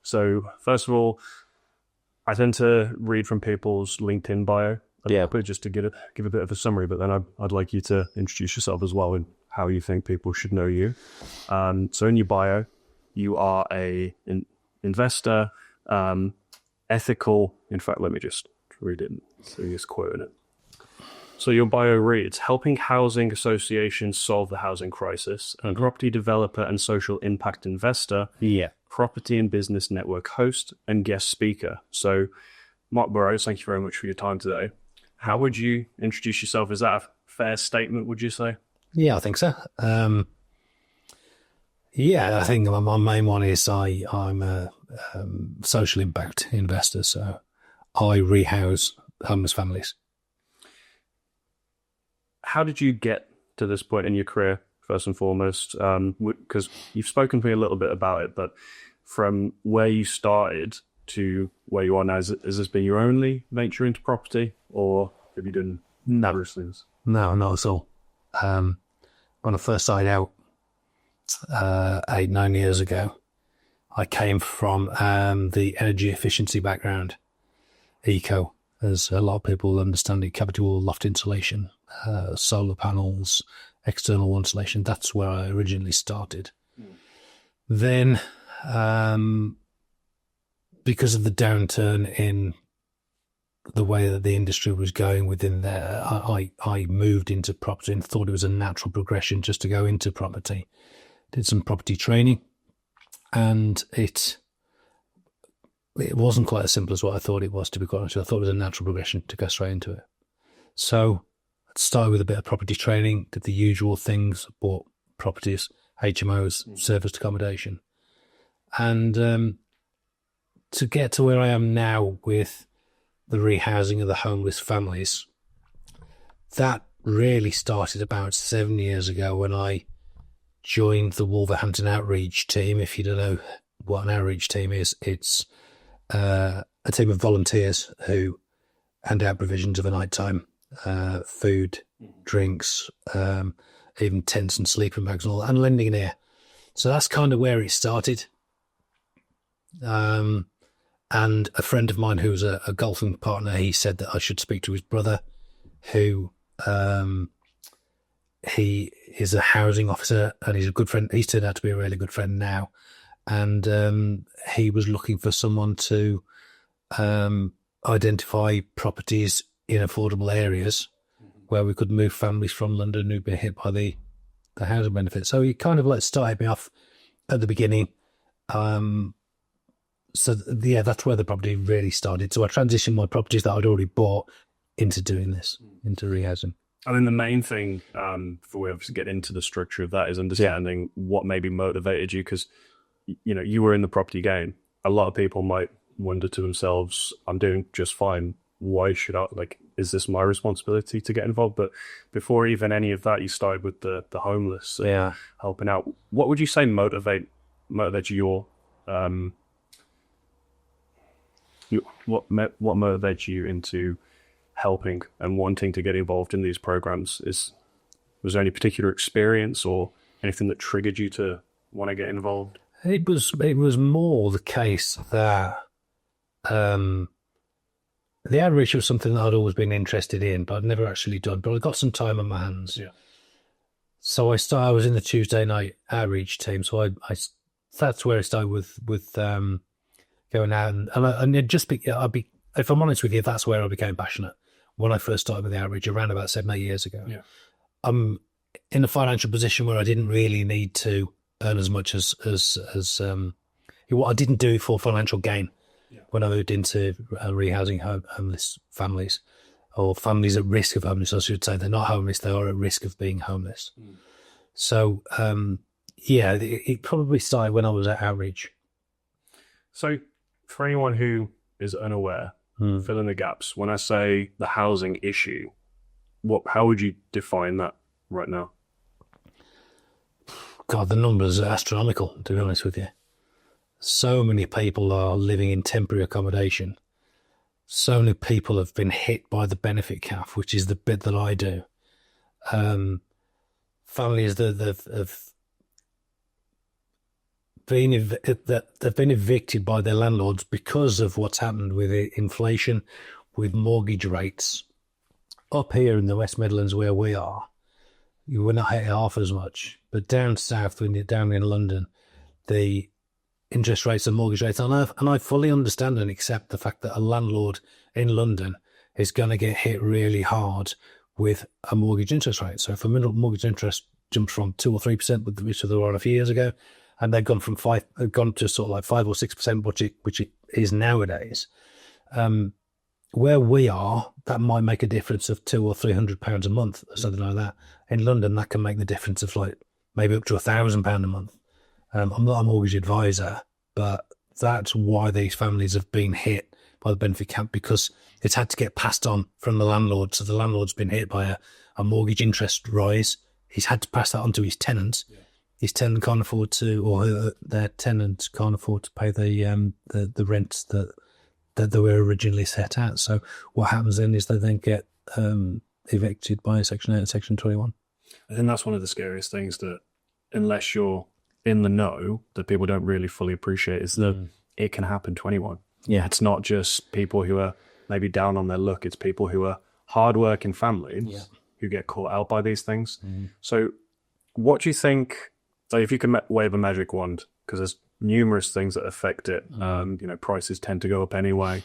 So first of all, I tend to read from people's LinkedIn bio, but just to give a bit of a summary. But then I'd like you to introduce yourself as well and how you think people should know you. So in your bio, you are an investor, ethical. In fact, let me just read it. So he's quoting it. So your bio reads, helping housing associations solve the housing crisis, a property developer and social impact investor, property and business network host, and guest speaker. So Mark Burrows, thank you very much for your time today. How would you introduce yourself? Is that a fair statement, would you say? Yeah, I think so. I think my main one is I'm a social impact investor, so I rehouse homeless families. How did you get to this point in your career, first and foremost? Because you've spoken to me a little bit about it, but from where you started to where you are now, has this been your only venture into property, or have you done other things? No, not at all. When I first started out 8-9 years ago, I came from the energy efficiency background, eco, as a lot of people understand it, cavity wall loft insulation, solar panels, external insulation. That's where I originally started. Then, because of the downturn in the way that the industry was going within there, I moved into property and thought it was a natural progression just to go into property. Did some property training, and it wasn't quite as simple as what I thought it was, to be quite honest. I thought it was a natural progression to go straight into it. So I started with a bit of property training, did the usual things, bought properties, HMOs, serviced accommodation. And to get to where I am now with the rehousing of the homeless families, that really started about 7 years ago when I joined the Wolverhampton outreach team. If you don't know what an outreach team is, it's a team of volunteers who hand out provisions of a nighttime, food, drinks, even tents and sleeping bags and all, and lending an ear. So that's kind of where it started. And a friend of mine who's a golfing partner, he said that I should speak to his brother, who he is a housing officer and he's a good friend. He's turned out to be a really good friend now. And he was looking for someone to identify properties in affordable areas where we could move families from London who'd been hit by the housing benefit. So he kind of started me off at the beginning. That's where the property really started. So I transitioned my properties that I'd already bought into doing this, into rehousing. I think the main thing for we obviously get into the structure of that is understanding what maybe motivated you, because you were in the property game. A lot of people might wonder to themselves, I'm doing just fine. Why should I, is this my responsibility to get involved? But before even any of that, you started with the homeless, helping out. What would you say motivates your, what motivates you into helping and wanting to get involved in these programs? Was there any particular experience or anything that triggered you to want to get involved? It was more the case that the outreach was something that I'd always been interested in, but I'd never actually done. But I got some time on my hands. Yeah. So I was in the Tuesday night outreach team. So that's where I started with going out and it just if I'm honest with you, that's where I became passionate when I first started with the outreach around about 7-8 years ago. Yeah. I'm in a financial position where I didn't really need to earn as much as what I didn't do for financial gain when I moved into rehousing homeless families, or families at risk of homeless, I should say. They're not homeless, they are at risk of being homeless. So, it probably started when I was at outreach. So for anyone who is unaware, fill in the gaps. When I say the housing issue, how would you define that right now? God, the numbers are astronomical, to be honest with you. So many people are living in temporary accommodation. So many people have been hit by the benefit cap, which is the bit that I do. Families that have they've been evicted by their landlords because of what's happened with inflation, with mortgage rates. Up here in the West Midlands where we are, you were not hit half as much. But down south, when you're down in London, the interest rates and mortgage rates, and I fully understand and accept the fact that a landlord in London is going to get hit really hard with a mortgage interest rate. So if a mortgage interest jumped from 2 or 3%, which they were on a few years ago, and they've gone to sort of like 5 or 6%, which it is nowadays. Where we are, that might make a difference of £200 or £300 a month, or something like that. In London, that can make the difference of like maybe up to £1,000 a month. I'm not a mortgage advisor, but that's why these families have been hit by the benefit cap, because it's had to get passed on from the landlord. So the landlord's been hit by a mortgage interest rise. He's had to pass that on to his tenants. Yeah. His tenant can't afford to, or their tenant can't afford to pay the rents that they were originally set at. So what happens then is they then get evicted by Section 8 and Section 21. I think that's one of the scariest things, that unless you're in the know, that people don't really fully appreciate, is that it can happen to anyone. Yeah. It's not just people who are maybe down on their luck. It's people who are hardworking families who get caught out by these things. Mm. So what do you think, so if you can wave a magic wand, because there's numerous things that affect it. Prices tend to go up anyway.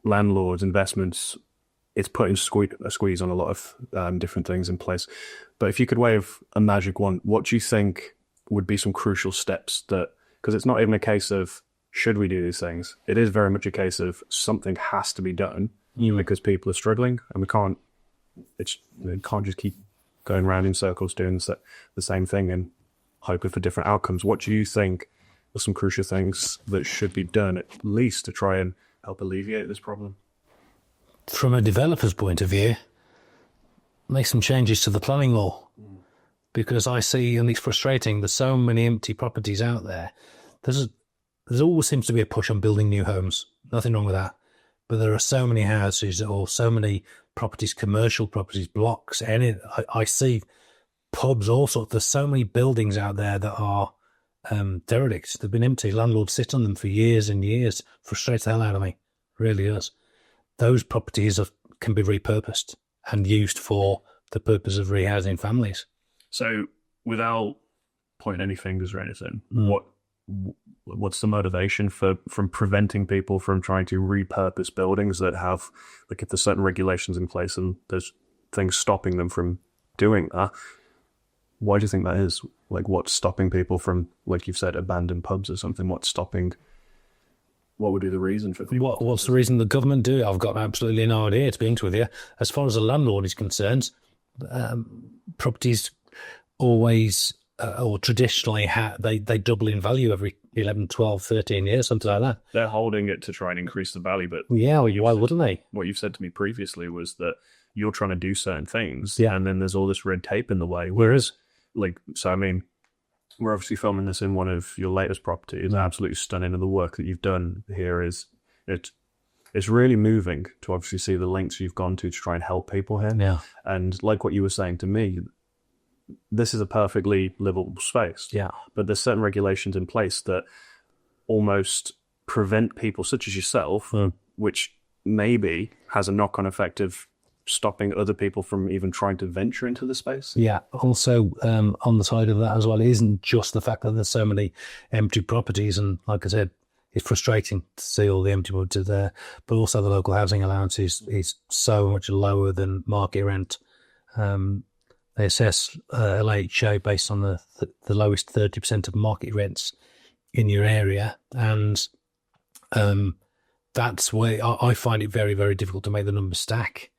Landlords, investments, it's putting a squeeze on a lot of different things in place. But if you could wave a magic wand, what do you think would be some crucial steps that, because it's not even a case of should we do these things? It is very much a case of something has to be done because people are struggling, and we can't just keep going around in circles doing the same thing and hoping for different outcomes. What do you think are some crucial things that should be done, at least to try and help alleviate this problem? From a developer's point of view, make some changes to the planning law, because I see, and it's frustrating, there's so many empty properties out there. There's always seems to be a push on building new homes. Nothing wrong with that. But there are so many houses or so many properties, commercial properties, blocks, I see pubs, all sorts. There's so many buildings out there that are derelict. They've been empty. Landlords sit on them for years and years. Frustrates the hell out of me. Really does. Those properties can be repurposed and used for the purpose of rehousing families. So without pointing any fingers or anything, what's the motivation from preventing people from trying to repurpose buildings that have, like, if there's certain regulations in place and there's things stopping them from doing that, why do you think that is? Like, what's stopping people from, like you've said, abandoned pubs or something? What would be the reason for people? What's the reason the government do it? I've got absolutely no idea, to be honest with you. As far as the landlord is concerned, properties always or traditionally they double in value every 11, 12, 13 years, something like that. They're holding it to try and increase the value, but yeah, why wouldn't they? What you've said to me previously was that you're trying to do certain things, and then there's all this red tape in the way. Whereas, we're obviously filming this in one of your latest properties. It's absolutely stunning, and the work that you've done here it's really moving to obviously see the lengths you've gone to try and help people here. Yeah. And like what you were saying to me, this is a perfectly livable space. Yeah. But there's certain regulations in place that almost prevent people, such as yourself, which maybe has a knock-on effect of stopping other people from even trying to venture into the space. Yeah. Also, on the side of that as well, it isn't just the fact that there's so many empty properties, and like I said, it's frustrating to see all the empty properties there, but also the local housing allowance is so much lower than market rent. They assess LHA based on the lowest 30% of market rents in your area, and that's where I find it very, very difficult to make the numbers stack.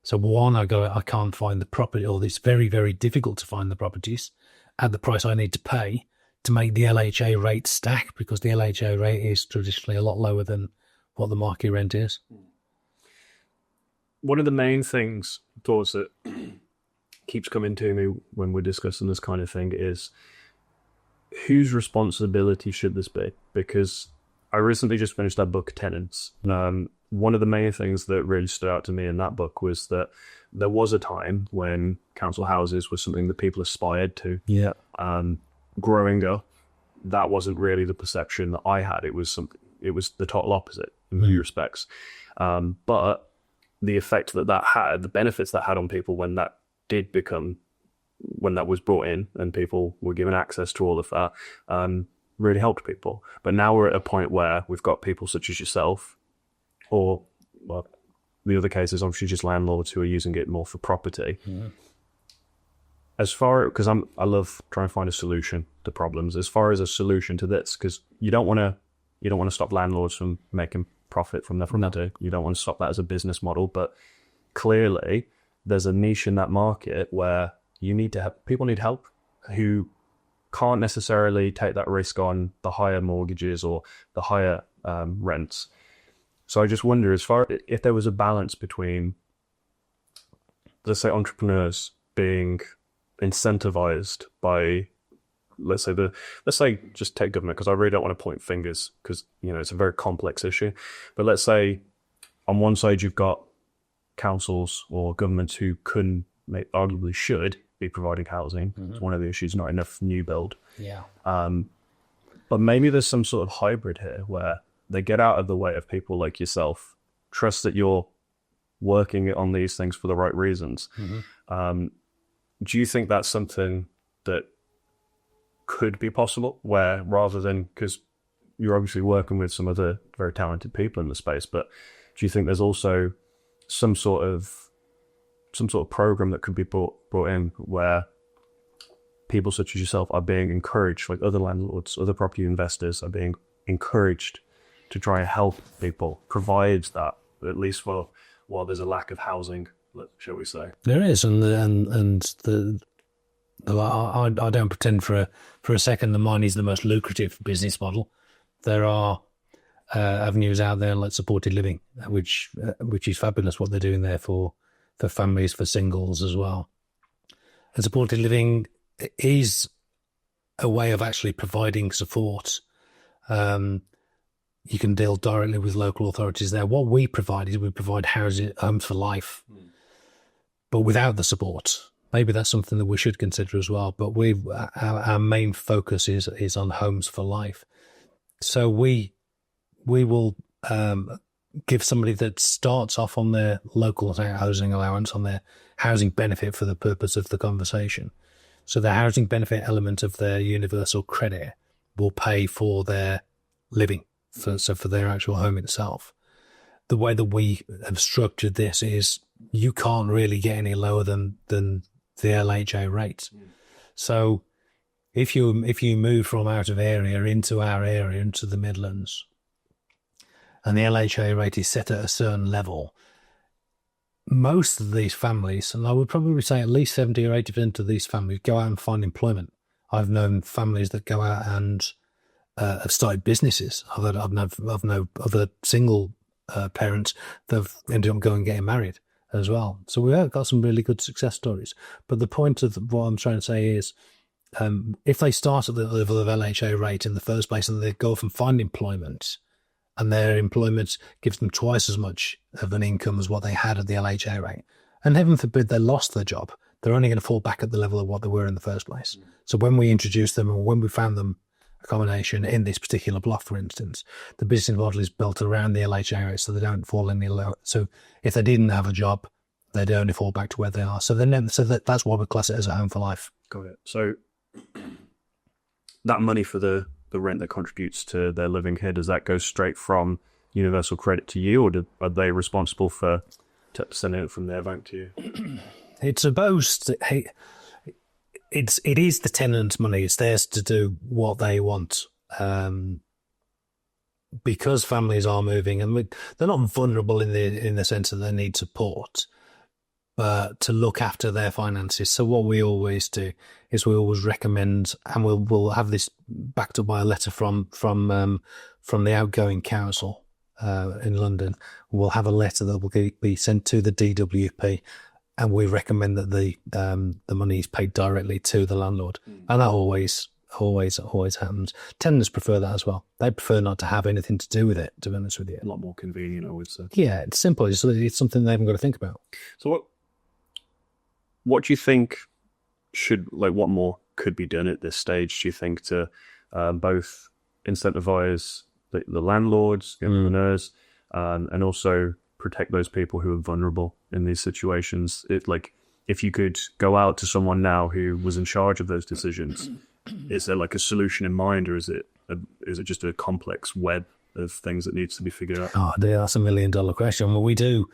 So one, I can't find the property, or it's very, very difficult to find the properties at the price I need to pay to make the LHA rate stack, because the LHA rate is traditionally a lot lower than what the market rent is. One of the main things, thoughts that keeps coming to me when we're discussing this kind of thing is, whose responsibility should this be? Because I recently just finished that book, Tenants. One of the main things that really stood out to me in that book was that there was a time when council houses was something that people aspired to. Yeah. growing up, that wasn't really the perception that I had. It was the total opposite in many respects. But the effect that had, the benefits that had on people when that was brought in and people were given access to all of that, really helped people. But now we're at a point where we've got people such as yourself, or, well, the other case is obviously just landlords who are using it more for property. Because I love trying to find a solution to problems. As far as a solution to this, because you don't want to stop landlords from making profit from their property. No. You don't want to stop that as a business model. But clearly, there's a niche in that market where you need to have people need help who can't necessarily take that risk on the higher mortgages or the higher rents. So I just wonder, if there was a balance between, let's say, entrepreneurs being incentivized by, let's say just take government, because I really don't want to point fingers, because it's a very complex issue. But let's say on one side you've got councils or governments who arguably should be providing housing. It's one of the issues, not enough new build. Yeah. But maybe there's some sort of hybrid here where they get out of the way of people like yourself, trust that you're working on these things for the right reasons. Do you think that's something that could be possible, where rather than, because you're obviously working with some other very talented people in the space, but do you think there's also some sort of program that could be brought in where people such as yourself are being encouraged, like other landlords, other property investors are being encouraged to try and help people, provides that, at least while there's a lack of housing, shall we say? There is, and I don't pretend for a second that mine is the most lucrative business model. There are avenues out there like supported living, which is fabulous what they're doing there for families, for singles as well. And supported living is a way of actually providing support. You can deal directly with local authorities there. What we provide homes for life, but without the support. Maybe that's something that we should consider as well. But our main focus is on homes for life. So we will give somebody that starts off on their local housing allowance, on their housing benefit for the purpose of the conversation. So the housing benefit element of their universal credit will pay for their living, for their actual home itself. The way that we have structured this is you can't really get any lower than the LHA rate. So if you move from out of area into our area, into the Midlands, and the LHA rate is set at a certain level, most of these families, and I would probably say at least 70 or 80% of these families, go out and find employment. I've known families that go out and have started businesses. I've known other single parents that have ended up going and getting married as well. So we've got some really good success stories. But the point of what I'm trying to say is, if they start at the level of LHA rate in the first place and they go off and find employment, and their employment gives them twice as much of an income as what they had at the LHA rate, and heaven forbid they lost their job, they're only going to fall back at the level of what they were in the first place. So when we introduced them, or when we found them accommodation in this particular block, for instance, the business model is built around the LHA rate, so they don't fall any lower. So if they didn't have a job, they'd only fall back to where they are. So that's why we class it as a home for life. Got it. So that money for the rent that contributes to their living here, does that go straight from universal credit to you, or are they responsible for sending it from their bank to you? It's supposed to, it is the tenant's money. It's theirs to do what they want. Because families are moving, and they're not vulnerable in the sense that they need support, but to look after their finances. So what we always do is we always recommend, and we'll have this backed up by a letter from the outgoing council in London. We'll have a letter that will be sent to the DWP, and we recommend that the money is paid directly to the landlord, and that always happens. Tenants prefer that as well. They prefer not to have anything to do with it, to be honest with you. A lot more convenient, I would say. Yeah, it's simple. It's something they haven't got to think about. So what do you think what more could be done at this stage, do you think, to both incentivize the landlords, entrepreneurs, and also protect those people who are vulnerable in these situations? If you could go out to someone now who was in charge of those decisions, is there like a solution in mind, or is it just a complex web of things that needs to be figured out? Oh, that's $1 million question. Well, we do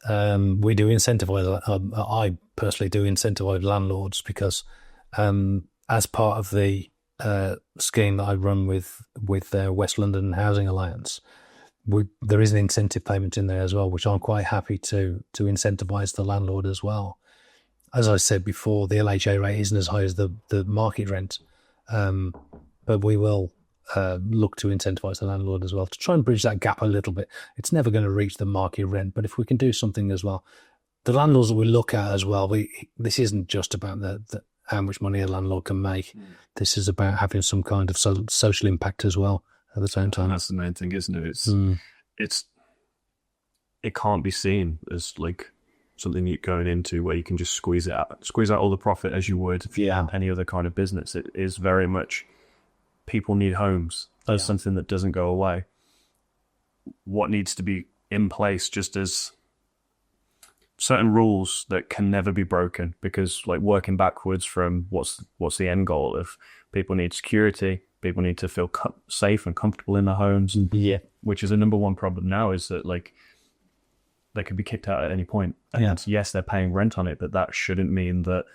incentivize. I personally do incentivize landlords because, as part of the scheme that I run with West London Housing Alliance, there is an incentive payment in there as well, which I'm quite happy to incentivize the landlord as well. As I said before, the LHA rate isn't as high as the market rent, but we will look to incentivize the landlord as well to try and bridge that gap a little bit. It's never going to reach the market rent, but if we can do something as well, the landlords that we look at as well, this isn't just about the how much money a landlord can make. This is about having some kind of social impact as well at the same time. And that's the main thing, isn't it? It can't be seen as like something you're going into where you can just squeeze out all the profit as you would any other kind of business. It is very much, people need homes. That's something that doesn't go away. What needs to be in place, just as certain rules that can never be broken, because like working backwards from what's the end goal of, people need security, people need to feel safe and comfortable in their homes, which is the number one problem now, is that like they could be kicked out at any point. And yes, they're paying rent on it, but that shouldn't mean that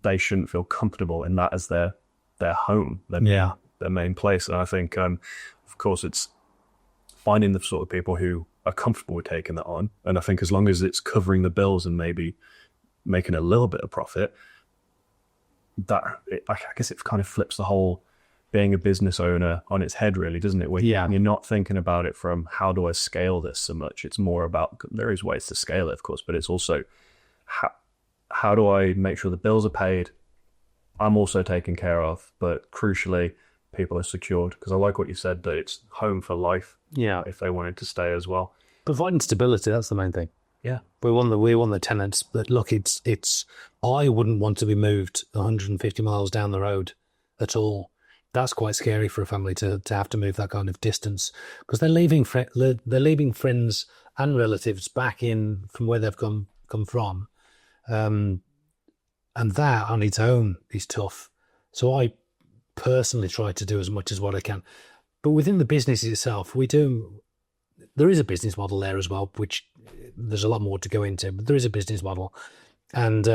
they shouldn't feel comfortable in that as their home, their main place. And I think, of course, it's finding the sort of people who are comfortable with taking that on. And I think as long as it's covering the bills and maybe making a little bit of profit, I guess it kind of flips the whole being a business owner on its head, really, doesn't it? Where you're not thinking about it from, how do I scale this so much? It's more about, there is ways to scale it, of course, but it's also how do I make sure the bills are paid, I'm also taken care of, but crucially, people are secured. Because I like what you said, that it's home for life. If they wanted to stay as well, providing stability, that's the main thing. We want the tenants, but look, it's I wouldn't want to be moved 150 miles down the road at all. That's quite scary for a family to have to move that kind of distance, because they're leaving friends and relatives back in from where they've come from, and that on its own is tough. So I personally try to do as much as what I can, but within the business itself, there is a business model there as well, which there's a lot more to go into, but there is a business model, and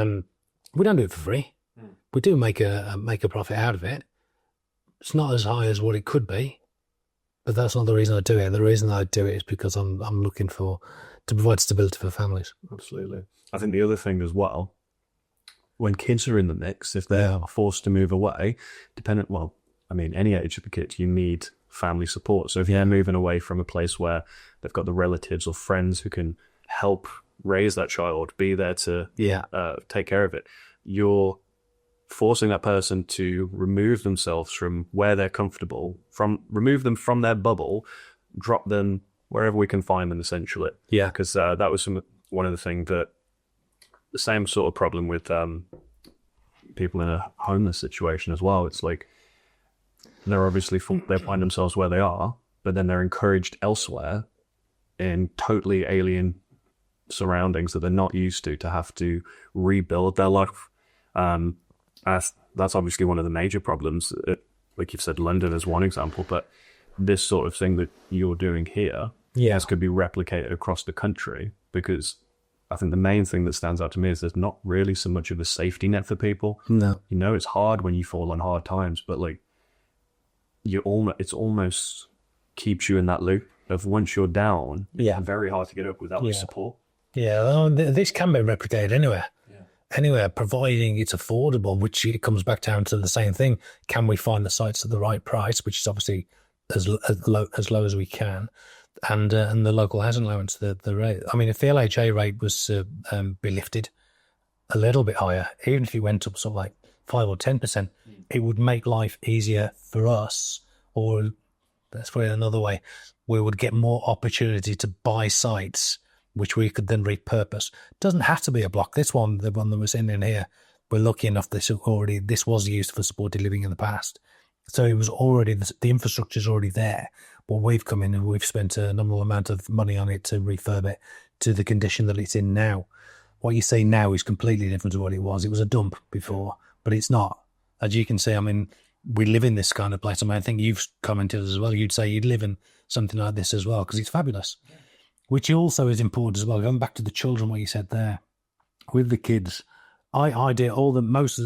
we don't do it for free. We do make a profit out of it. It's not as high as what it could be, but that's not the reason I do it. The reason I do it is because I'm looking to provide stability for families. Absolutely. I think the other thing as well, when kids are in the mix, if they're forced to move away, any age of the kid, you need family support. So if they're moving away from a place where they've got the relatives or friends who can help raise that child, be there to take care of it, you're forcing that person to remove themselves from where they're comfortable, remove them from their bubble, drop them wherever we can find them, essentially. Because that was one of the things that, the same sort of problem with people in a homeless situation as well. It's like, they're obviously they find themselves where they are, but then they're encouraged elsewhere in totally alien surroundings that they're not used to have to rebuild their life. That's obviously one of the major problems. Like you've said, London is one example, but this sort of thing that you're doing here could be replicated across the country, because I think the main thing that stands out to me is there's not really so much of a safety net for people. No. It's hard when you fall on hard times, but like it's almost keeps you in that loop of, once you're down, it's very hard to get up without the support. This can be replicated anywhere, providing it's affordable, which it comes back down to the same thing. Can we find the sites at the right price, which is obviously as low as we can, and the local housing allowance, the rate. I mean, if the LHA rate was be lifted a little bit higher, even if it went up sort of like 5 or 10%, it would make life easier for us. Or let's put it another way, we would get more opportunity to buy sites, which we could then repurpose. It doesn't have to be a block. The one that was in here, we're lucky enough this was used for supported living in the past. So it was already, the infrastructure is already there. But we've come in and we've spent a nominal amount of money on it to refurb it to the condition that it's in now. What you say now is completely different to what it was. It was a dump before, but it's not. As you can see, I mean, we live in this kind of place. I mean, I think you've commented as well. You'd say you'd live in something like this as well because it's fabulous, which also is important as well. Going back to the children, what you said there with the kids, I did all the most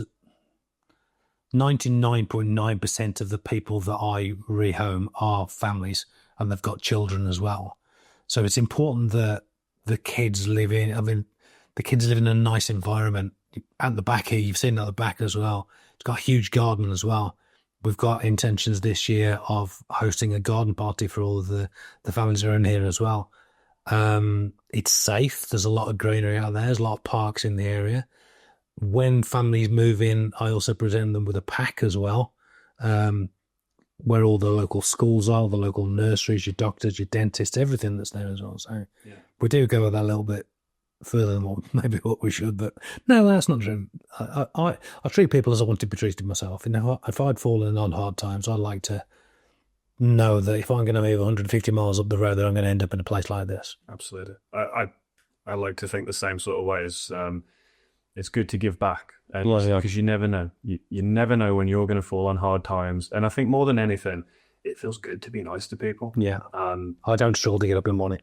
99.9% of the people that I rehome are families and they've got children as well. So it's important that the kids live in, the kids live in a nice environment. At the back here, you've seen it at the back as well. It's got a huge garden as well. We've got intentions this year of hosting a garden party for all of the families that are in here as well. It's safe. There's a lot of greenery out there. There's a lot of parks in the area. When families move in, I also present them with a pack as well, where all the local schools are, the local nurseries, your doctors, your dentists, everything that's there as well. So we do go that a little bit further than what we should, but no, that's not true. I treat people as I want to be treated myself. You know, if I'd fallen on hard times, I'd like to know that if I'm going to move 150 miles up the road, that I'm going to end up in a place like this. Absolutely. I like to think the same sort of way. It's good to give back, and because you never know. You never know when you're going to fall on hard times. And I think more than anything, it feels good to be nice to people. Yeah. I don't struggle to get up in the morning.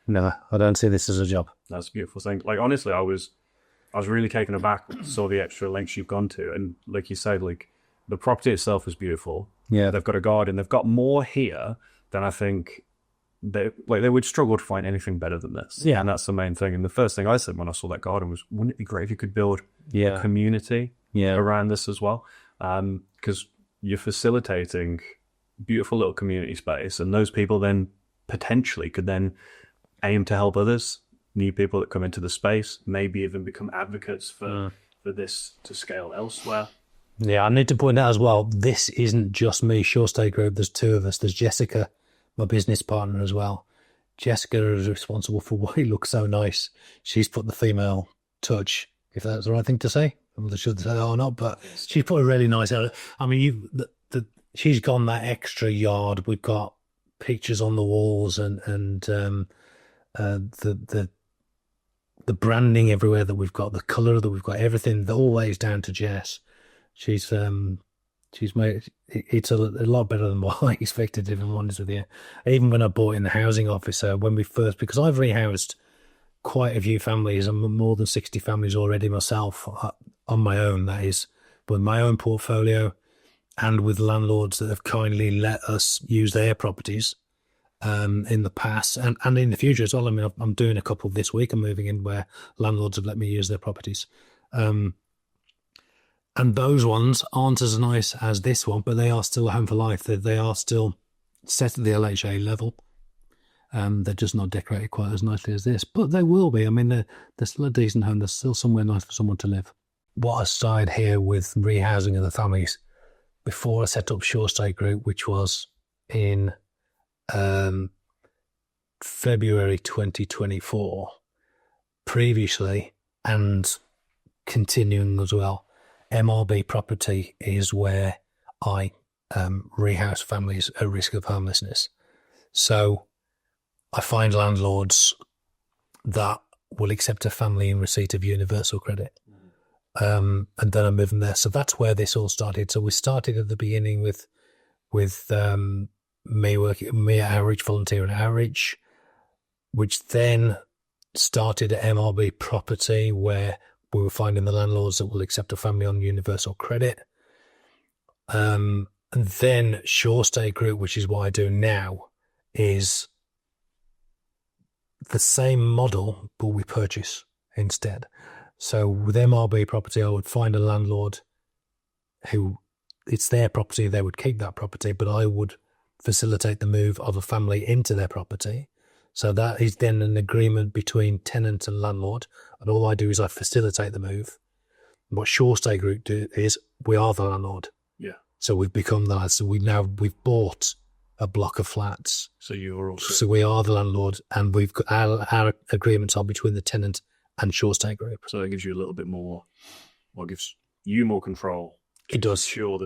No, I don't see this as a job. That's a beautiful thing. Like, honestly, I was really taken aback, saw the extra lengths you've gone to. And like you said, like, the property itself is beautiful. Yeah. They've got a garden. They've got more here than I think they would struggle to find anything better than this. Yeah. And that's the main thing. And the first thing I said when I saw that garden was, wouldn't it be great if you could build a community around this as well? Because you're facilitating beautiful little community space, and those people then potentially could then aim to help others, new people that come into the space, maybe even become advocates for this to scale elsewhere. Yeah, I need to point out as well, this isn't just me, Shore Stay Group. There's two of us. There's Jessica, my business partner as well. Jessica is responsible for why it looks so nice. She's put the female touch, if that's the right thing to say. I'm not sure to say that or not, but she's put a really nice area. I mean, she's gone that extra yard. We've got pictures on the walls and the branding everywhere that we've got, the colour that we've got, everything, always down to Jess. She's made it's a lot better than what I expected, if I'm honest with you. Even when I bought in the housing officer, when we first, because I've rehoused quite a few families, and more than 60 families already myself, on my own, that is, with my own portfolio, and with landlords that have kindly let us use their properties in the past and in the future as well. I mean, I'm doing a couple this week. I'm moving in where landlords have let me use their properties. And those ones aren't as nice as this one, but they are still a home for life. They are still set at the LHA level. They're just not decorated quite as nicely as this, but they will be. I mean, they're still a decent home. There's still somewhere nice for someone to live. What I started here with rehousing of the families before I set up Shore Stay Group, which was in February 2024, previously and continuing as well, MRB property is where I rehouse families at risk of homelessness. So I find landlords that will accept a family in receipt of universal credit. And then I move them there. So that's where this all started. So we started at the beginning with me at Outreach, volunteering at Outreach, which then started at MRB property, where we were finding the landlords that will accept a family on universal credit. And then Shore Stay Group, which is what I do now, is the same model, but we purchase instead. So with MRB property, I would find a landlord who, it's their property, they would keep that property, but I would facilitate the move of a family into their property. So that is then an agreement between tenant and landlord, and all I do is I facilitate the move. What Shore Stay Group do is we are the landlord. Yeah. So we've become that. So we've bought a block of flats. So you are also. So we are the landlord, and we've got our agreements are between the tenant and Shore State Group. So that gives you a little bit more, or gives you more control. It does. Secure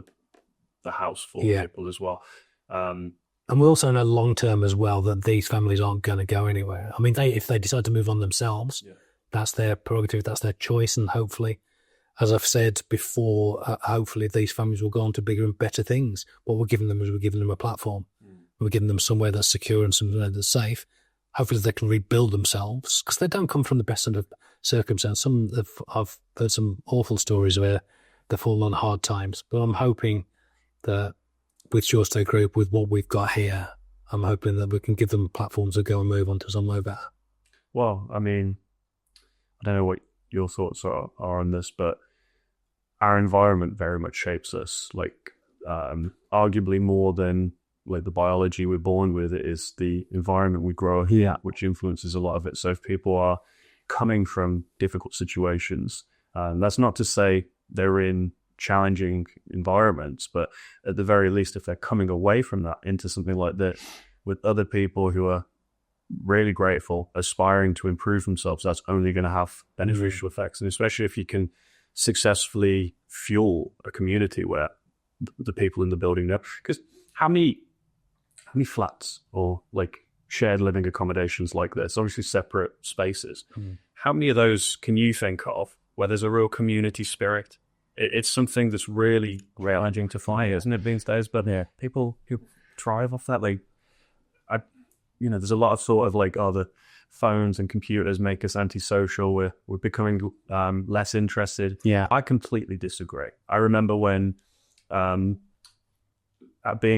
the house for people as well. And we also know long term as well that these families aren't going to go anywhere. I mean, if they decide to move on themselves, that's their prerogative, that's their choice, and hopefully, as I've said before, hopefully these families will go on to bigger and better things. What we're giving them is we're giving them a platform. We're giving them somewhere that's secure and somewhere that's safe. Hopefully they can rebuild themselves, because they don't come from the best of circumstances. I've heard some awful stories where they've fallen on hard times, but I'm hoping that with Shore State Group, with what we've got here, I'm hoping that we can give them platforms to go and move on to somewhere better. Well, I mean, I don't know what your thoughts are on this, but our environment very much shapes us, like arguably more than like the biology we're born with. It is the environment we grow here, which influences a lot of it. So if people are coming from difficult situations, that's not to say they're in challenging environments, but at the very least, if they're coming away from that into something like that with other people who are really grateful, aspiring to improve themselves, that's only going to have beneficial effects. And especially if you can successfully fuel a community where the people in the building know. Because how many flats or like shared living accommodations like this, obviously separate spaces, how many of those can you think of where there's a real community spirit? It's something that's really challenging to find, isn't it, these days? But people who thrive off that, like, there's a lot of sort of like, the phones and computers make us antisocial. We're becoming less interested. Yeah, I completely disagree. I remember when, being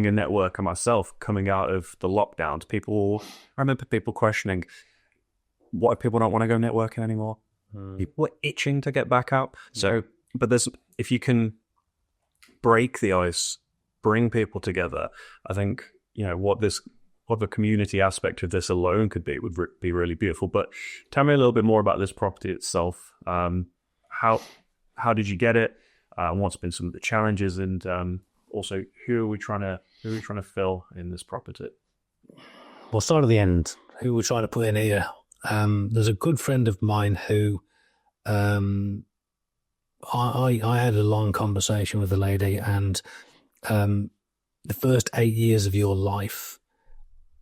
a networker myself, coming out of the lockdowns, I remember people questioning, what if people don't want to go networking anymore? People are itching to get back out. So, but if you can break the ice, bring people together, I think, what the community aspect of this alone could be would be really beautiful. But tell me a little bit more about this property itself. How did you get it? What's been some of the challenges, and also who are we trying to fill in this property? We'll start at the end. Who we're trying to put in here? There's a good friend of mine who I had a long conversation with a lady, and the first 8 years of your life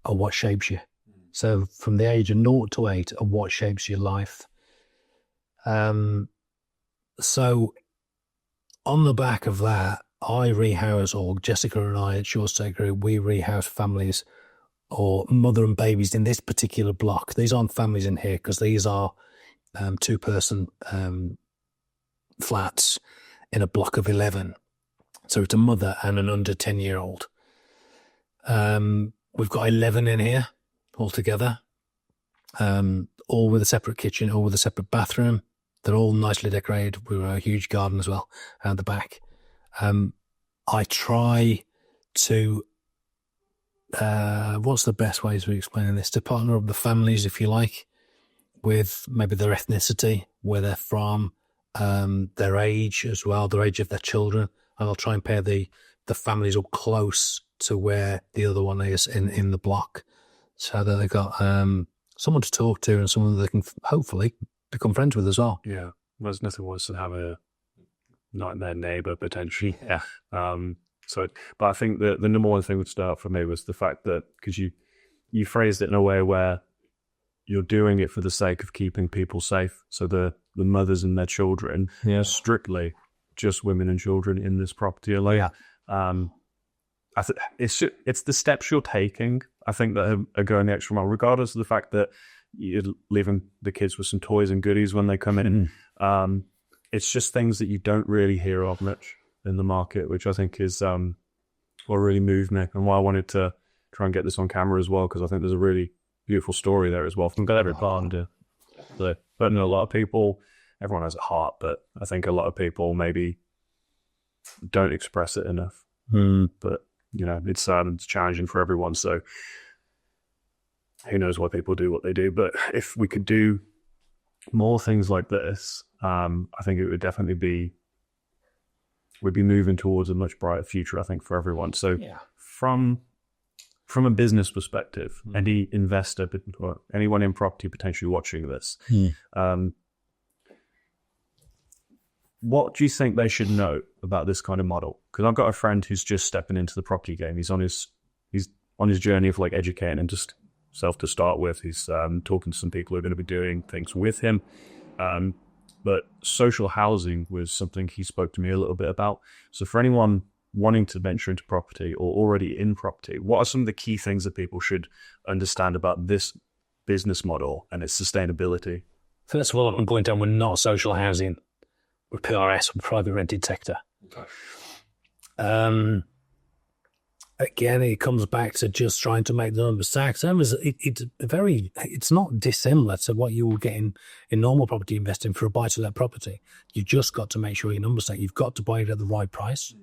are what shapes you. So from the age of 0 to 8 are what shapes your life. So on the back of that, I rehouse, or Jessica and I at Shore State Group, we rehouse families or mother and babies in this particular block. These aren't families in here because these are two-person flats in a block of 11. So it's a mother and an under 10-year-old. We've got 11 in here altogether, all with a separate kitchen, all with a separate bathroom. They're all nicely decorated with a huge garden as well at the back. I try to, what's the best ways of explaining this? To partner up the families, if you like, with maybe their ethnicity, where they're from, their age as well, their age of their children. And I'll try and pair the families up close to where the other one is in the block, so that they've got someone to talk to and someone that they can hopefully become friends with as well. Yeah, there's nothing worse than have a nightmare neighbour potentially. Yeah. But I think the number one thing that stood out for me was the fact that, because you phrased it in a way where you're doing it for the sake of keeping people safe. So the mothers and their children, strictly just women and children in this property alone. Yeah. It's the steps you're taking, I think, that are going the extra mile, regardless of the fact that you're leaving the kids with some toys and goodies when they come in. It's just things that you don't really hear of much in the market, which I think is what really moved me, and why I wanted to try and get this on camera as well, because I think there's a really beautiful story there as well from every part. But a lot of people, everyone has a heart, but I think a lot of people maybe don't express it enough. But it's challenging for everyone, so who knows why people do what they do. But if we could do more things like this, I think it would definitely we'd be moving towards a much brighter future, I think, for everyone. So from a business perspective, any investor or anyone in property potentially watching this, what do you think they should know about this kind of model? Because I've got a friend who's just stepping into the property game. He's on his journey of like educating himself to start with. He's talking to some people who are going to be doing things with him. But social housing was something he spoke to me a little bit about. So for anyone wanting to venture into property or already in property, what are some of the key things that people should understand about this business model and its sustainability? First of all, I'm going down, we're not social housing. We're PRS, we're private rented sector. Okay. Again, it comes back to just trying to make the numbers stack. So it's not dissimilar to what you will get in normal property investing for a buy-to-let property. You just got to make sure your numbers stack. You've got to buy it at the right price.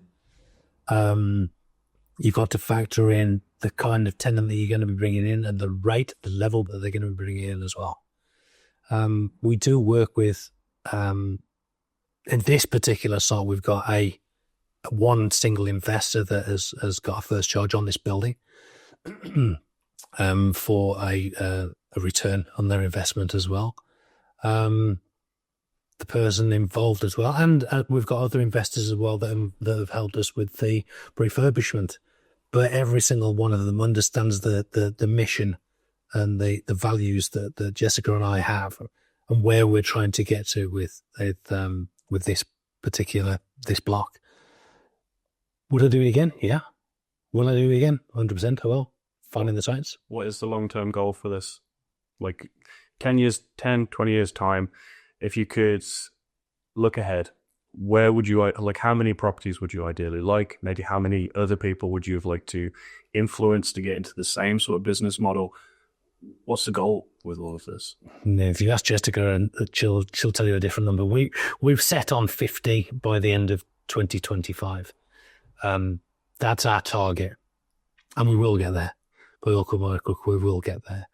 You've got to factor in the kind of tenant that you're going to be bringing in and the rate, the level that they're going to be bringing in as well. We do work with, in this particular site, we've got one single investor that has got a first charge on this building for a return on their investment as well. The person involved as well, and we've got other investors as well that have helped us with the refurbishment. But every single one of them understands the mission and the values that Jessica and I have, and where we're trying to get to with this block. Would I do it again? Yeah. Will I do it again? 100%. I will. Finding the sites. What is the long-term goal for this? Like 10 years, 10, 20 years time, if you could look ahead, where would you, like, how many properties would you ideally like? Maybe how many other people would you have liked to influence to get into the same sort of business model? What's the goal with all of this? If you ask Jessica, and she'll tell you a different number. We've set on 50 by the end of 2025. That's our target, and we will get there. We will get there.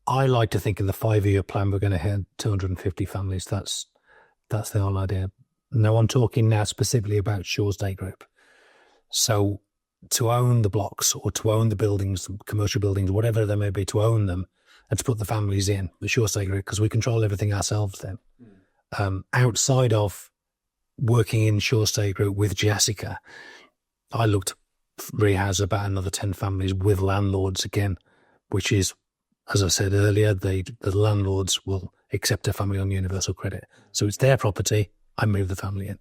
I like to think in the 5-year plan we're going to hit 250 families. That's the whole idea. Now I'm talking now specifically about Shore Estate Group. So to own the blocks or to own the buildings, commercial buildings, whatever they may be, to own them and to put the families in the Shore Estate Group, because we control everything ourselves then. Outside of working in Shore Estate Group with Jessica, I looked rehouse about another 10 families with landlords again, which is, as I said earlier, the landlords will accept a family on universal credit. So it's their property, I move the family in.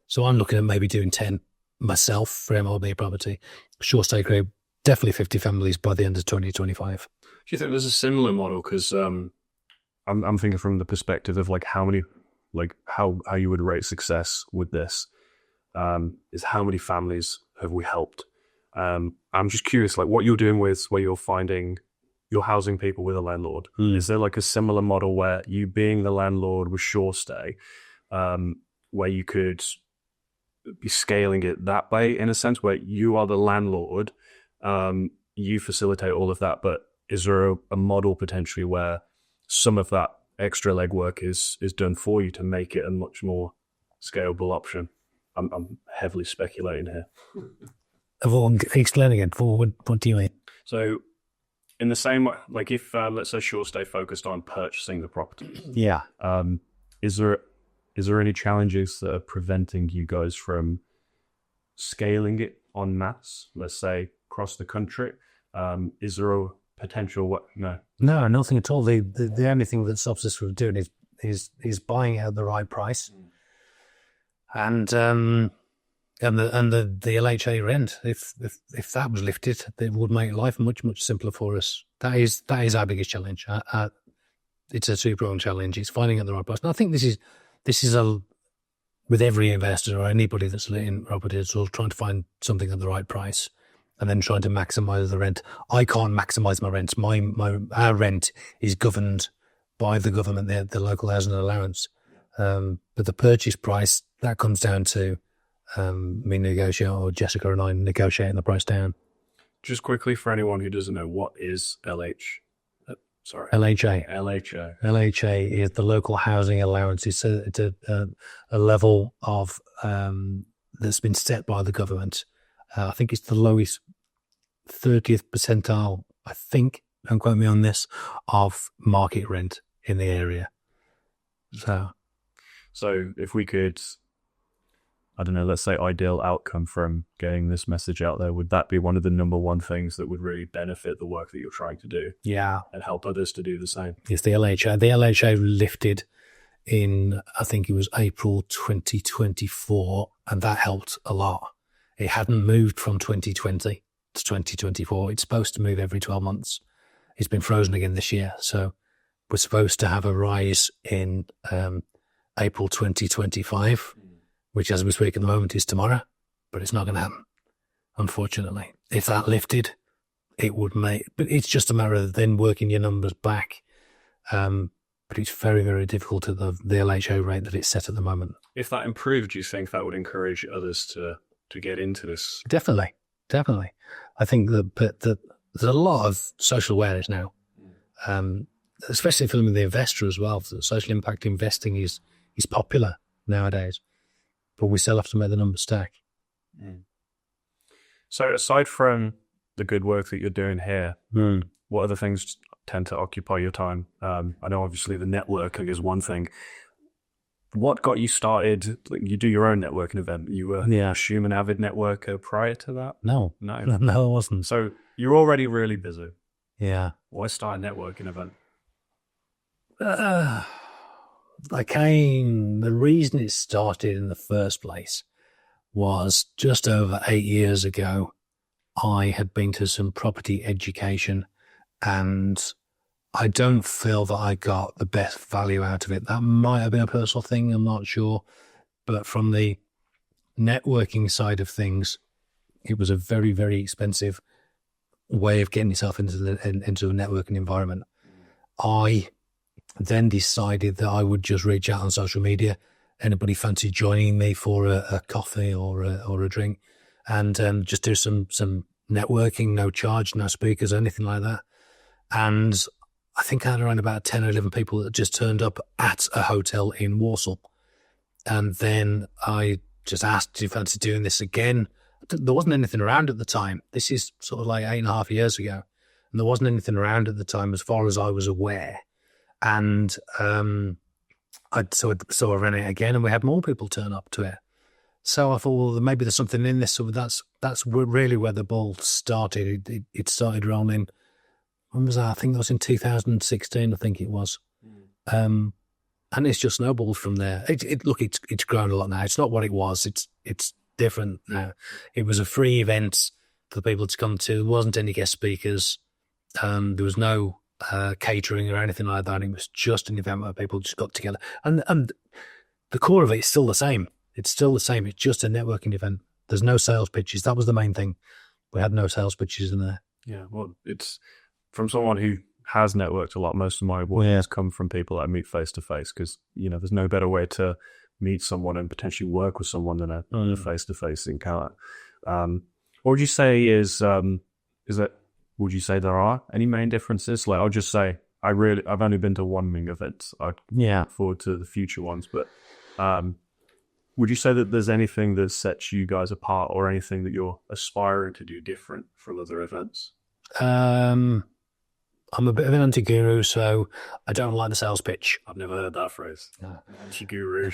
So I'm looking at maybe doing 10 myself for MLB property. Shore Estate Group, definitely 50 families by the end of 2025. Do you think there's a similar model? Because I'm thinking from the perspective of like how many, like how you would rate success with this is how many families have we helped? I'm just curious, like what you're doing with where you're housing people with a landlord. Is there like a similar model where you being the landlord with Shore Stay, where you could be scaling it that way in a sense where you are the landlord, you facilitate all of that, but is there a model potentially where some of that extra legwork is done for you to make it a much more scalable option? I'm heavily speculating here. Explain again. What do you mean? So in the same way, like if let's say Shore Stay focused on purchasing the property, yeah. Is there any challenges that are preventing you guys from scaling it en masse? Let's say across the country. Is there a potential? No, nothing at all. The only thing that stops us from doing is buying it at the right price, and the LHA rent. If that was lifted, it would make life much simpler for us. That is our biggest challenge. It's a two-pronged challenge. It's finding at the right price. And I think this is with every investor or anybody that's in properties, or trying to find something at the right price and then trying to maximize the rent. I can't maximize my rent. Our rent is governed by the government, the local housing allowance. But the purchase price, that comes down to me negotiating, or Jessica and I negotiating the price down. Just quickly for anyone who doesn't know, what is LHA? LHA is the local housing allowance. It's a level of that's been set by the government. I think it's the lowest 30th percentile, I think, don't quote me on this, of market rent in the area. So if we could, I don't know, let's say ideal outcome from getting this message out there, would that be one of the number one things that would really benefit the work that you're trying to do? Yeah. And help others to do the same? It's the LHA. The LHA lifted in, I think it was April 2024, and that helped a lot. It hadn't moved from 2020 to 2024. It's supposed to move every 12 months. It's been frozen again this year. So we're supposed to have a rise in April 2025, which as we speak at the moment is tomorrow, but it's not going to happen, unfortunately. If that lifted, it would make, but it's just a matter of then working your numbers back. But it's very, very difficult at the LHO rate that it's set at the moment. If that improved, do you think that would encourage others to get into this? Definitely. I think that there's a lot of social awareness now, especially for the investor as well. Social impact investing is popular nowadays, but we still have to make the numbers stack. So aside from the good work that you're doing here, what other things tend to occupy your time? I know obviously the networking is one thing. What got you started? Like, you do your own networking event. You were, I assume, an avid networker prior to that? No, I wasn't. So you're already really busy. Yeah. Why start a networking event? The reason it started in the first place was just over 8 years ago. I had been to some property education, and I don't feel that I got the best value out of it. That might have been a personal thing, I'm not sure. But from the networking side of things, it was a very, very expensive way of getting yourself into a networking environment. I then decided that I would just reach out on social media. Anybody fancy joining me for a coffee or a drink, and just do some networking, no charge, no speakers, anything like that. And I think I had around about 10 or 11 people that just turned up at a hotel in Warsaw. And then I just asked, do you fancy doing this again? There wasn't anything around at the time. This is sort of like 8.5 years ago. And there wasn't anything around at the time as far as I was aware. And I ran it again, and we had more people turn up to it. So I thought, well, maybe there's something in this. So that's really where the ball started. It started rolling. When was that? I think that was in 2016, I think it was. And it's just snowballed from there. It's grown a lot now. It's not what it was. It's different now. It was a free event for the people to come to. There wasn't any guest speakers. There was no catering or anything like that. It was just an event where people just got together. And the core of it is still the same. It's still the same. It's just a networking event. There's no sales pitches. That was the main thing. We had no sales pitches in there. Yeah, well, it's from someone who has networked a lot. Most of my work has come from people that I meet face to face, because there's no better way to meet someone and potentially work with someone than a face to face encounter. What would you say would you say there are any main differences? Like, I'll just say I've only been to one Ming event. I look forward to the future ones, but would you say that there's anything that sets you guys apart, or anything that you're aspiring to do different from other events? I'm a bit of an anti-guru, so I don't like the sales pitch. I've never heard that phrase. Anti-guru.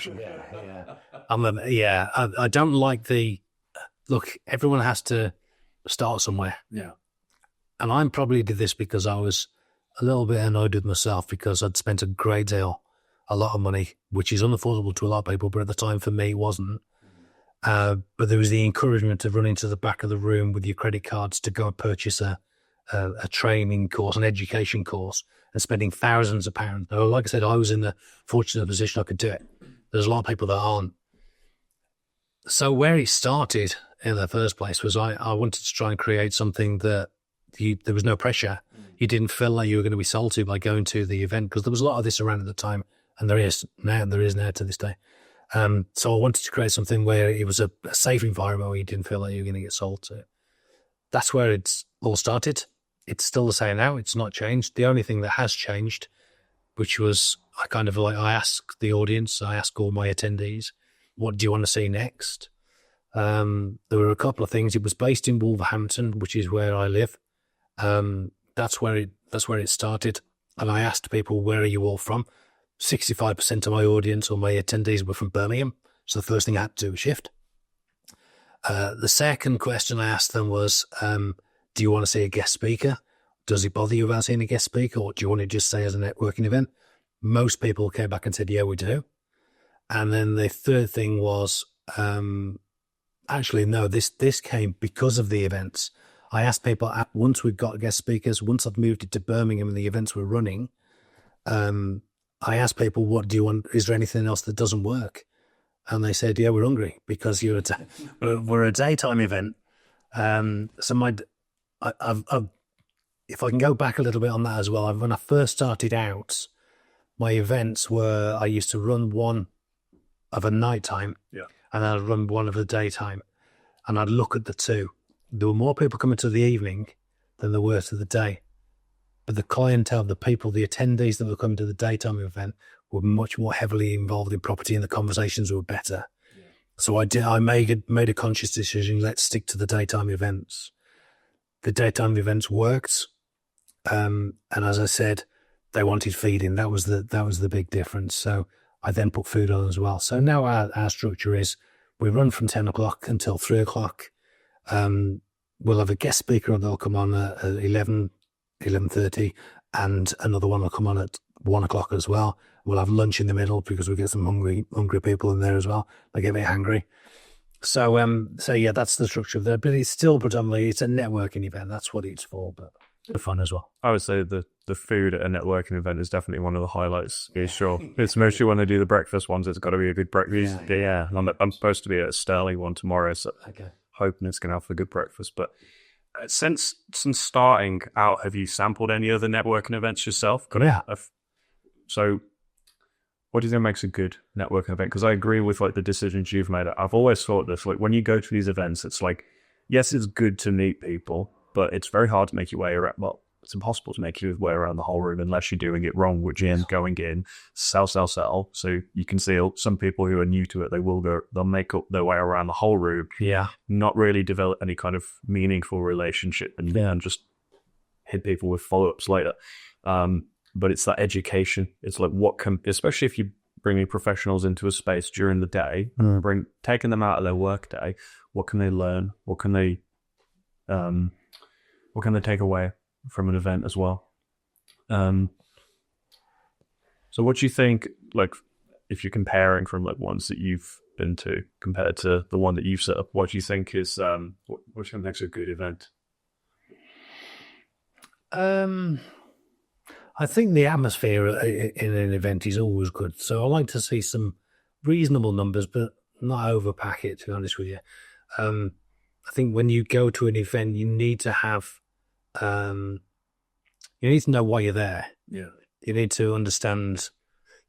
I don't like look, everyone has to start somewhere. Yeah. And I probably did this because I was a little bit annoyed with myself, because I'd spent a lot of money, which is unaffordable to a lot of people, but at the time for me it wasn't. But there was the encouragement of running to the back of the room with your credit cards to go and purchase a training course, an education course, and spending thousands of pounds. Now, like I said, I was in the fortunate position I could do it. There's a lot of people that aren't. So where it started in the first place was I wanted to try and create something that there was no pressure. You didn't feel like you were going to be sold to by going to the event, because there was a lot of this around at the time, and there is now to this day. So I wanted to create something where it was a safe environment where you didn't feel like you were going to get sold to. That's where it's all started. It's still the same now. It's not changed. The only thing that has changed, which was I asked the audience, I asked all my attendees, what do you want to see next? There were a couple of things. It was based in Wolverhampton, which is where I live. That's where it started. And I asked people, where are you all from? 65% of my audience or my attendees were from Birmingham. So the first thing I had to do was shift. The second question I asked them was, do you want to see a guest speaker? Does it bother you about seeing a guest speaker, or do you want to just say as a networking event? Most people came back and said, yeah, we do. And then the third thing was, actually, no, this came because of the events. I asked people, once we've got guest speakers, once I've moved it to Birmingham and the events were running, I asked people, what do you want? Is there anything else that doesn't work? And they said, yeah, we're hungry because we're a daytime event. So if I can go back a little bit on that as well, when I first started out, my events were, I used to run one of a nighttime, and then I'd run one of the daytime, and I'd look at the two. There were more people coming to the evening than there were to the day. But the clientele, the people, the attendees that were coming to the daytime event were much more heavily involved in property, and the conversations were better. Yeah. So I made a conscious decision, let's stick to the daytime events. The daytime events worked. And as I said, they wanted feeding. That was the big difference. So I then put food on as well. So now our structure is we run from 10 o'clock until 3 o'clock. We'll have a guest speaker and they'll come on at 11:30, and another one will come on at 1 o'clock as well. We'll have lunch in the middle because we get some hungry people in there as well. They get a bit hungry. So yeah, that's the structure of that. But it's still predominantly, it's a networking event. That's what it's for, but for fun as well. I would say the food at a networking event is definitely one of the highlights. Yeah, sure. It's mostly when they do the breakfast ones, it's got to be a good breakfast. Yeah. I'm supposed to be at a Sterling one tomorrow, so hoping it's going to have a good breakfast. But since starting out, have you sampled any other networking events yourself? Yeah. So what do you think makes a good networking event? Because I agree with like the decisions you've made. I've always thought this, like when you go to these events, it's like, yes, it's good to meet people, but it's very hard to make your way around. Well, it's impossible to make your way around the whole room unless you're doing it wrong, which is going in, sell. So you can see some people who are new to it, they'll make up their way around the whole room. Yeah. Not really develop any kind of meaningful relationship and just hit people with follow-ups later. But it's that education. It's like especially if you're bringing professionals into a space during the day, taking them out of their work day, what can they learn? What can they take away from an event as well? So what do you think, like, if you're comparing from like ones that you've been to compared to the one that you've set up, what do you think is what do you think makes a good event? I think the atmosphere in an event is always good. So I like to see some reasonable numbers, but not overpack it, to be honest with you. I think when you go to an event, you need to have, you need to know why you're there. Yeah. You need to understand,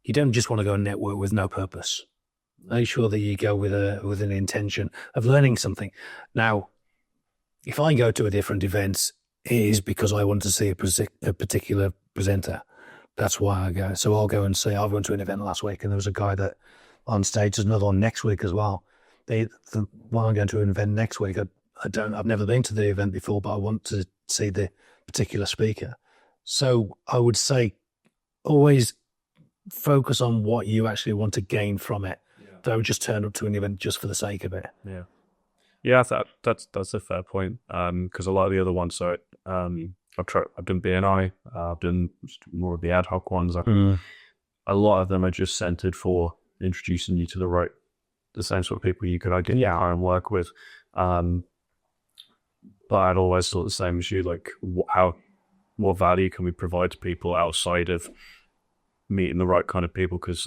you don't just want to go and network with no purpose. Make sure that you go with an intention of learning something. Now, if I go to a different event, it is because I want to see a particular presenter. That's why I go. So I'll go and see. I went to an event last week, and there was a guy that on stage. There's another one next week as well. While I'm going to an event next week, I've never been to the event before, but I want to see the particular speaker. So I would say always focus on what you actually want to gain from it. Yeah. Don't just turn up to an event just for the sake of it. Yeah. Yeah, that's a fair point. Because a lot of the other ones, so I've done BNI, I've done more of the ad hoc ones. A lot of them are just centered for introducing you to the same sort of people you could identify and work with. But I'd always thought the same as you, like what value can we provide to people outside of meeting the right kind of people? Because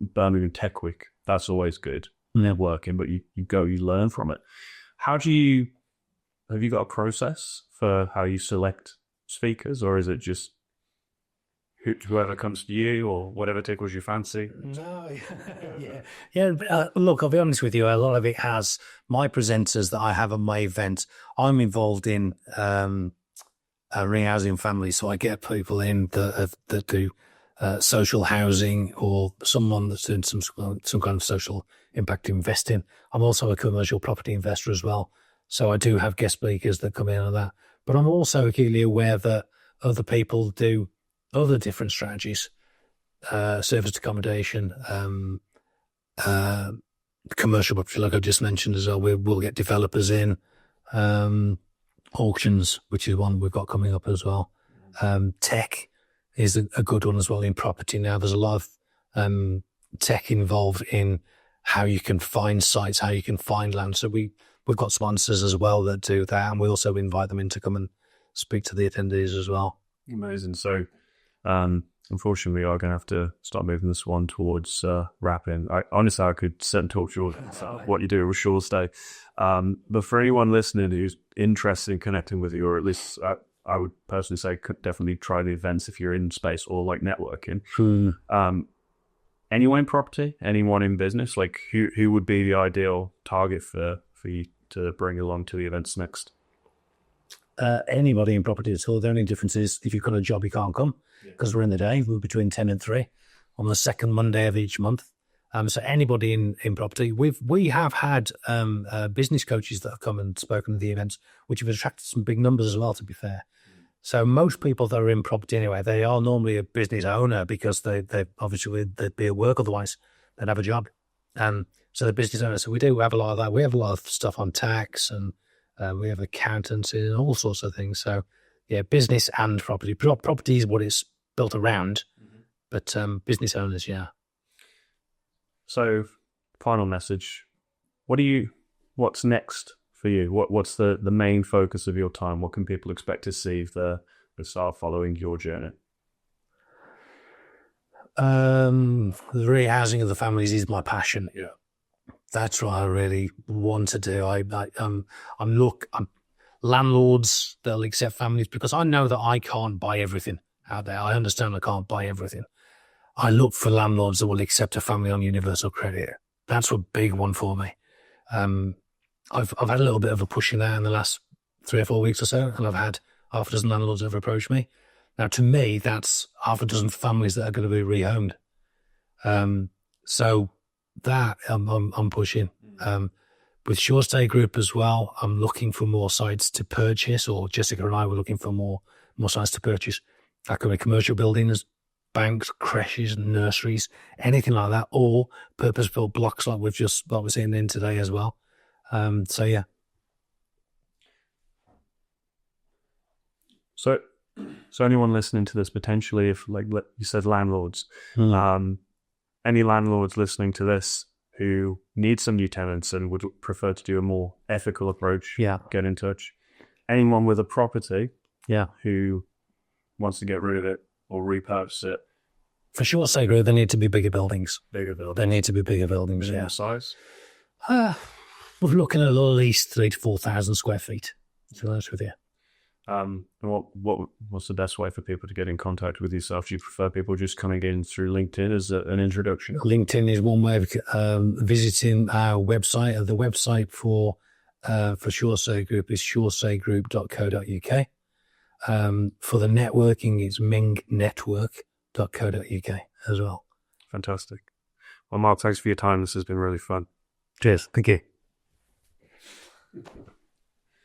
Birmingham Tech Week, that's always good. Networking, but you learn from it. Have you got a process for how you select speakers, or is it just whoever comes to you or whatever tickles your fancy? No, yeah. Look, I'll be honest with you. A lot of it has my presenters that I have at my event. I'm involved in rehousing families, so I get people in that do social housing, or someone that's doing some kind of social impact investing. I'm also a commercial property investor as well, so I do have guest speakers that come in on that. But I'm also acutely aware that other people do other different strategies. serviced accommodation, commercial property, like I just mentioned as well. We'll get developers in, auctions, which is one we've got coming up as well. Tech is a good one as well in property now. There's a lot of tech involved in how you can find sites, how you can find land. So we've got sponsors as well that do that, and we also invite them in to come and speak to the attendees as well. Amazing. So, unfortunately, we are going to have to start moving this one towards wrapping. Honestly, I could sit and talk to you about what you do with Shaw's Day. But for anyone listening who's interested in connecting with you, or at least I would personally say could definitely try the events if you're in space or like networking. Anyone in property, anyone in business, like who would be the ideal target for you to bring along to the events next? Anybody in property at all. The only difference is if you've got a job, you can't come because we're in the day. We're between 10 and 3 on the second Monday of each month. So anybody in property, we have had business coaches that have come and spoken at the events, which have attracted some big numbers as well, to be fair. So most people that are in property anyway, they are normally a business owner because they obviously they'd be at work otherwise. They'd have a job. So they're business owners. So we do have a lot of that. We have a lot of stuff on tax, and we have accountancy and all sorts of things. So yeah, business and property. Property is what it's built around, but business owners, yeah. So final message, what's next for you? What's the main focus of your time? What can people expect to see if they start following your journey? The rehousing of the families is my passion. Yeah, that's what I really want to do. I'm landlords that'll accept families because I know that I can't buy everything out there. I understand I can't buy everything. I look for landlords that will accept a family on universal credit. That's a big one for me. I've had a little bit of a push in that in the last 3 or 4 weeks or so, and I've had half a dozen landlords that have approached me. Now, to me, that's half a dozen families that are going to be rehomed. So that I'm pushing. With Shore Stay Group as well, I'm looking for more sites to purchase, or Jessica and I were looking for more sites to purchase. That could be commercial buildings, banks, creches, nurseries, anything like that, or purpose-built blocks like what we're seeing in today as well. So yeah. So anyone listening to this potentially, if like you said, landlords, any landlords listening to this who need some new tenants and would prefer to do a more ethical approach, get in touch. Anyone with a property, who wants to get rid of it or repurpose it. For Shore Stay Group, there need to be bigger buildings. There need to be bigger buildings, What size? We're looking at least 3,000 to 4,000 square feet, to be honest with you. What's the best way for people to get in contact with yourself? Do you prefer people just coming in through LinkedIn as an introduction? LinkedIn is one way of visiting our website. The website for Shore Stay Group is shorestaygroup.co.uk. For the networking, it's mingnetwork.co.uk as well. Fantastic. Well, Mark, thanks for your time. This has been really fun. Cheers. Thank you.